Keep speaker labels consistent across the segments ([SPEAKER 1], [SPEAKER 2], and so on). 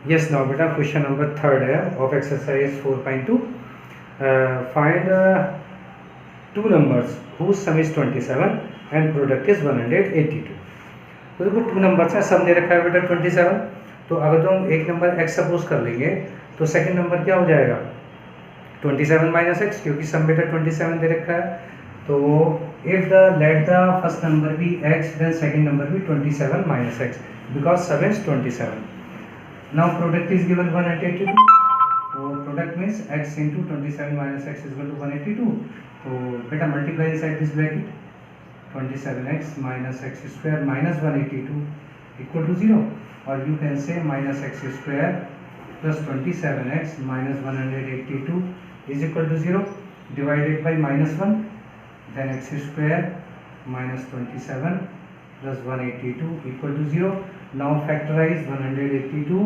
[SPEAKER 1] Yes, now beta question number third है of exercise 4.2. Find two numbers whose sum is 27 and product is 182. तो देखो two numbers हैं, सम दे रखा है बेटा 27. तो अगर तुम एक नंबर x सपोज कर लेंगे तो सेकंड नंबर क्या हो जाएगा 27 माइनस एक्स, क्योंकि सम बेटा 27 दे रखा है. तो if the let the first number be x then second number be 27 minus x because sum is 27. Now product is given 182. So product means x into 27 minus x is equal to 182. So beta multiply inside this bracket. 27x minus x square minus 182 equal to 0. Or you can say minus x square plus 27x minus 182 is equal to 0. Divided by minus 1. Then x square minus 27 plus 182 equal to 0. Now factorize 182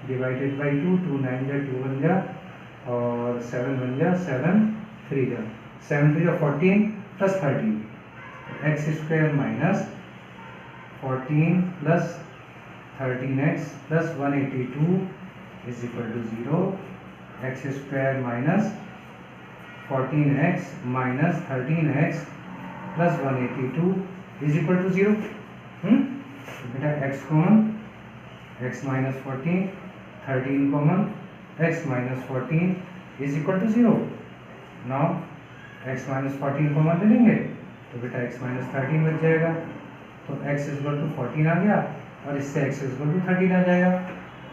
[SPEAKER 1] divided by 2, 2 9 जा 2 1 जा और 7 1 जा 7 3 जा 7 3 जा 14 plus 13. X square minus 14 plus 13x plus 182 is equal to 0. X square minus 14x minus 13x plus 182 is equal to 0. बेटा x common x minus 14 13 common x minus 14 is equal to 0. Now x minus 14 common ले लेंगे तो बेटा x minus 13 बच जाएगा. तो x is equal to 14 आ गया और इससे x इज इक्वल टू 13 आ जाएगा.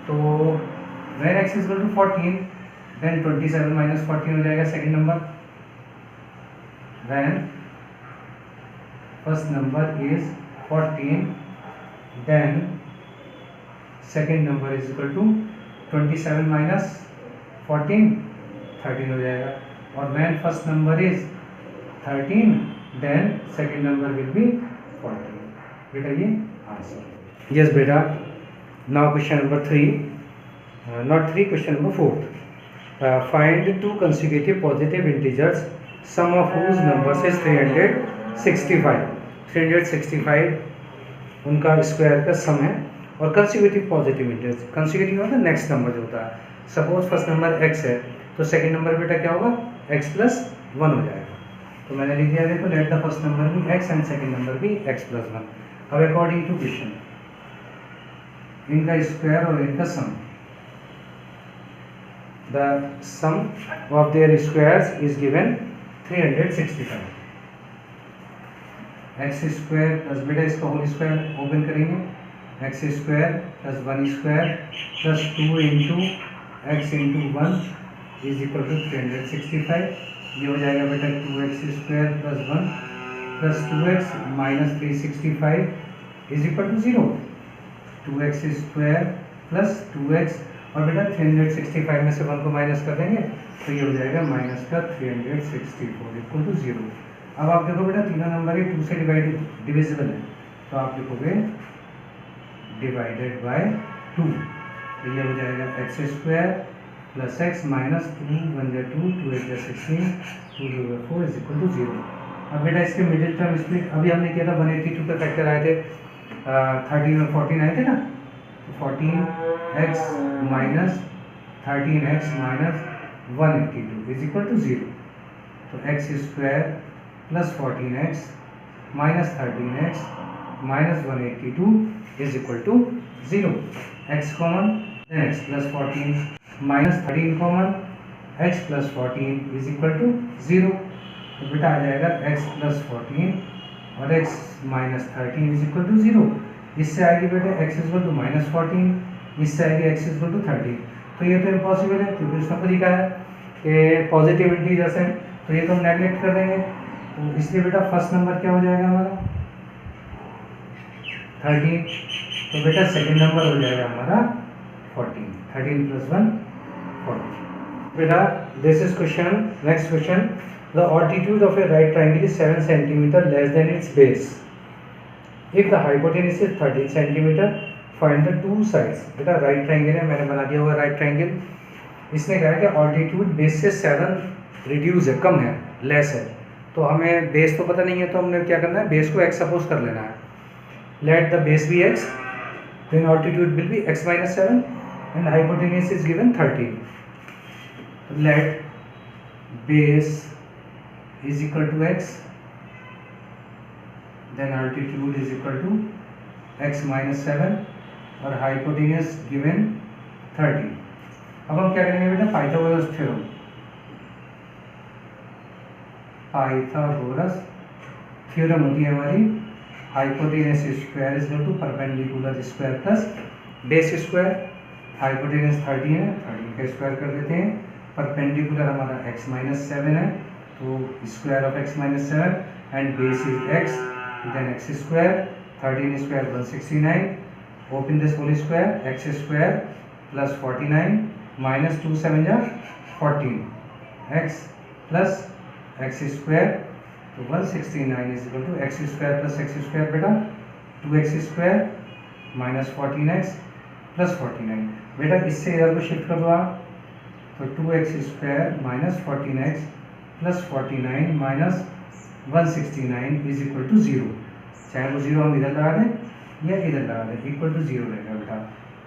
[SPEAKER 1] तो when x is equal to 14 then 27 minus 14 हो जाएगा second number. When first number is 14 then second number is equal to 27 minus 14 13 हो जाएगा. और when first number is 13 then second number will be 14. बेटा ये आंसर. yes बेटा. now question number 3 not 3 question number 4. Find two consecutive positive integers sum of whose numbers is 365. 365 उनका square का सम है और कंसेक्यूटिव पॉजिटिव इंटीजर्स. कंसेक्यूटिव मतलब next number जो होता है. सपोज फर्स्ट नंबर x है तो सेकंड नंबर बेटा क्या होगा x प्लस 1 हो जाएगा. तो मैंने लिख दिया देखो लेट द फर्स्ट नंबर भी x एंड सेकंड नंबर भी x प्लस 1. अब अकॉर्डिंग टू क्वेश्चन इनका स्क्वायर और इनका sum the sum of their squares is given 365. X square plus बेटा इसका होल स्क्वायर ओपन करेंगे x square plus 1 square plus 2 into x into 1 is equal to 365. ये हो जाएगा बेटा 2x square plus 1 plus 2x minus 365 is equal to 0. 2x square plus 2x और बेटा 365 में से 1 को माइनस कर देंगे तो ये हो जाएगा माइनस का 364 इक्वल टू 0. अब आप देखो बेटा तीनों नंबर ये 2 से डिविजिबल है तो आप लिखोगे डिवाइडेड बाय 2. तो ये हो जाएगा x square plus x minus 2 1 जा 2 2 8 जा 16 2 2 4 इज इक्वल टू 0. अब बेटा इसके मिडिल टर्म स्प्लिट अभी हमने किया था 182 का फैक्टर आए थे 13 और 14 आए थे ना. तो 14x minus 13x minus 182 is equal to 0. तो x square plus 14x minus 13x minus 182 is equal to 0. x common x plus 14 minus 13 common x plus 14 is equal to 0. तो बेटा आ जाएगा x प्लस 14 और x minus 13 is equal to 0. इससे आएगी बेटा x is equal to minus 14, इससे आएगी x is equal to 13. तो ये तो इम्पॉसिबल है क्योंकि उसका तरीका है कि पॉजिटिव इंटीजर्स हैं तो ये तो हम नेगलेक्ट कर देंगे. तो इसलिए बेटा फर्स्ट नंबर क्या हो जाएगा हमारा 13. तो बेटा सेकंड नंबर हो जाएगा हमारा 14. 13 प्लस 1 14. बेटा this is question. Next question the altitude of A right triangle is 7 centimetre less than it's base. If the hypotenuse is 13 centimetre find the two sides. बेटा राइट ट्राइंगल है, मैंने बना दिया हुआ राइट ट्राइंगल. इसने कहा है कि ऑल्टीट्यूड बेस से 7 रिड्यूस है, कम है, लेस है. तो हमें बेस तो पता नहीं है तो हमने क्या करना है बेस को x सपोज कर लेना है. Let the base be x then altitude will be x minus 7 and hypotenuse is given 13. Let base is equal to x, then altitude is equal to x minus 7 और hypotenuse given 30. अब हम क्या करेंगे बेटा, Pythagoras theorem, Pythagoras theorem होती है हमारी hypotenuse square is equal to perpendicular square plus base square. Hypotenuse 30 है, 30 का स्क्वायर कर देते हैं. परपेंडिकुलर हमारा x माइनस 7 है, तो square of x minus 7 and base is x, then x square, 13 square 169, open this whole square, x square plus 49 minus 2 7 जा 14, x plus x square, तो 169 is equal to x square plus x square बेटा 2x square minus 14x plus 49. बेटा इससे इधर को shift कर दो आप, तो 2x square minus 14x plus 49 minus 169 is equal to 0. चाहे वो 0 हम इधर लगा दें या इधर लगा दें, इक्वल टू 0 रहेगा बेटा.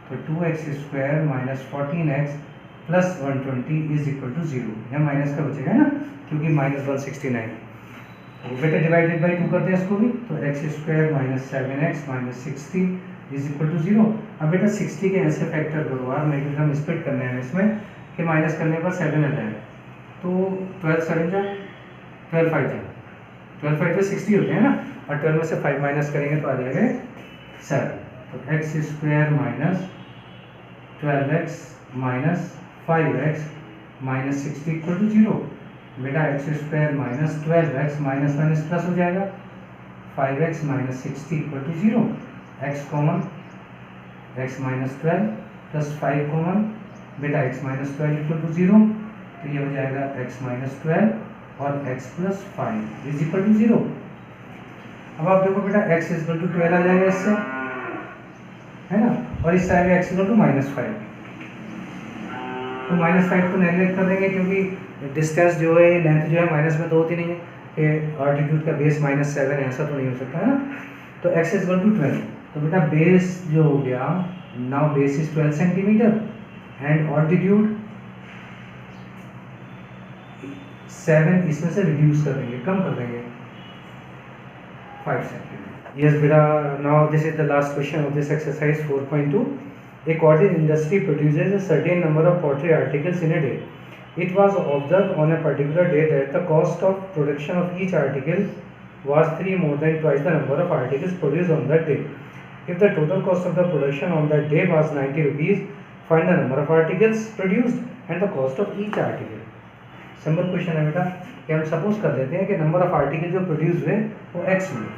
[SPEAKER 1] तो 2x square minus 14x plus 120 is equal to 0. यहाँ माइनस का बचेगा ना, क्योंकि माइनस 169. तो बेटा डिवाइडेड बाई 2 करते हैं इसको भी, तो x square minus 7x minus 60 is equal to 0. अब बेटा 60 के ऐसे फैक्टर करो यार, मैं हम स्प्लिट करने हैं इसमें कि माइनस करने पर 7 आ जाए, तो 12 7 जा 12 5 जा 12 5 तो 60 होते हैं ना, और 12 में से 5 माइनस करेंगे तो आ जाएगा 7. तो x square minus 12x minus 5x minus 60 equal to 0. बेटा x square minus 12x minus 1 plus हो जाएगा, 5x minus 60 equal to 0. x common, x minus 12 plus 5 common, बेटा x माइनस 12 इक्वल टू 0, तो ये हो जाएगा x माइनस 12 और x plus 5 is equal to 0. अब आप देखो बेटा x इज इक्वल टू 12 आ जाएगा इससे, है ना, और इस side x equal to minus 5. तो माइनस 5 को नेगलेक्ट कर देंगे, क्योंकि डिस्टेंस जो है, लेंथ जो है माइनस में तो होती नहीं है, कि ऑल्टीट्यूड का बेस माइनस 7 है, ऐसा तो नहीं हो सकता है ना. तो x इज इक्वल टू 12, तो बेटा बेस जो हो गया, now base is 12 centimetre and altitude 7, इसमें से रिड्यूस कर देंगे, कम कर देंगे 5 सेंटीमीटर. यस बेटा, now this is the last question of this exercise 4.2. A cottage industry produces a certain number of pottery articles in a day. It was observed on a particular day that the cost of production of each article was 3 more than twice the number of articles produced on that day. If the total cost of the production on that day was 90 rupees, find the number of articles produced and the cost of each article. Simple question है बेटा, कि हम suppose कर देते हैं कि number of article जो produce हुए वो x हुए.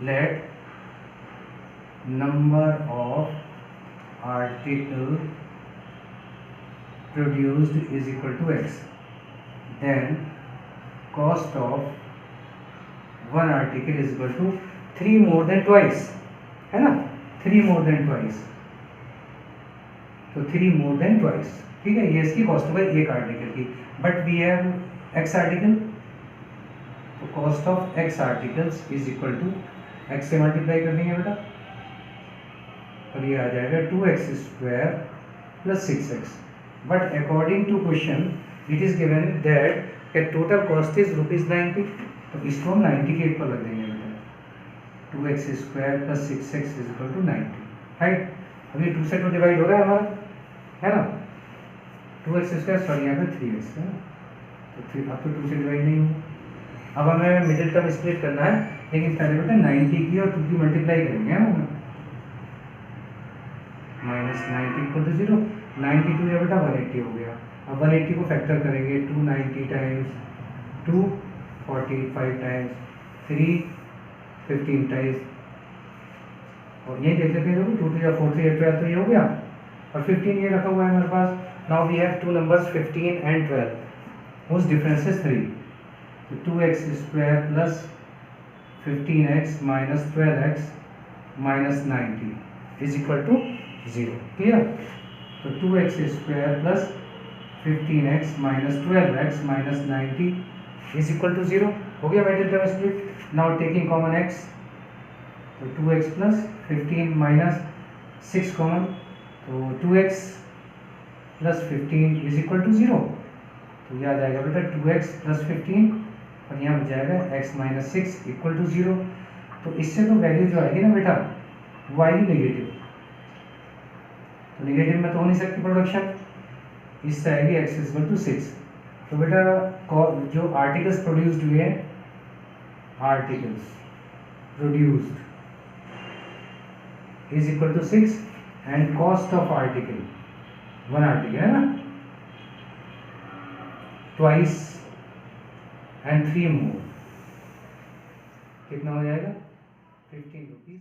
[SPEAKER 1] Let number of article produced is equal to x, then cost of one article is equal to 3 more than twice, है ना, 3 more than twice, तो 3 more than twice, ठीक है, ये इसकी कॉस्ट हो गई एक आर्टिकल की. But we have x article, तो cost of x articles is equal to x से मल्टीप्लाई कर देंगे बेटा, और ये आ जाएगा 2x square plus 6x. But according to question it is given that total cost is ₹90, तो इसको हम 90 के ऊपर लग देंगे बेटा, 2x square plus 6x is equal to 90. Right, अभी 2 से 2 डिवाइड हो रहा है हमारा, है ना, 2x स्क्वायर, सॉरी यहाँ पे 3x है, तो अब तो 2 से डिवाइड नहीं हुआ. अब हमें मिडिल टर्म स्प्लिट करना है, लेकिन पहले बेटा 90 की और 2 की मल्टीप्लाई करेंगे, है ना, माइनस 90 इक्वल टू 0. 92 है बेटा 180 हो गया. अब 180 को फैक्टर करेंगे, 290 टाइम्स 2 45 टाइम्स 3 15 टाइम्स, और ये देख लेते हैं, 2 3 4 3 12, तो ये हो गया, और 15 ये रखा हुआ है हमारे पास. Now we have two numbers 15 and 12, whose difference is 3. तो 2x square plus 15x minus 12x minus 90 is equal to 0. Clear, तो 2x square plus 15x minus 12x minus 90 is equal to 0. हो गया middle term split. Now taking common x, तो 2x plus 15 minus 6 common, तो 2x plus 15 is equal to 0। तो यह आ जाएगा बेटा 2x plus 15 और यहाँ हो जाएगा x माइनस 6 इक्वल टू 0। तो इससे तो वैल्यू जो आएगी ना बेटा वो आएगी नेगेटिव, तो नेगेटिव में तो हो नहीं सकती प्रोडक्शन, इससे आएगी x इक्वल टू 6। तो बेटा जो आर्टिकल्स प्रोड्यूस्ड हुए हैं, articles produced is equal to 6 and cost of article, one article है ना, ट्वाइस एंड 3 मोर, कितना हो जाएगा 15 रुपीज।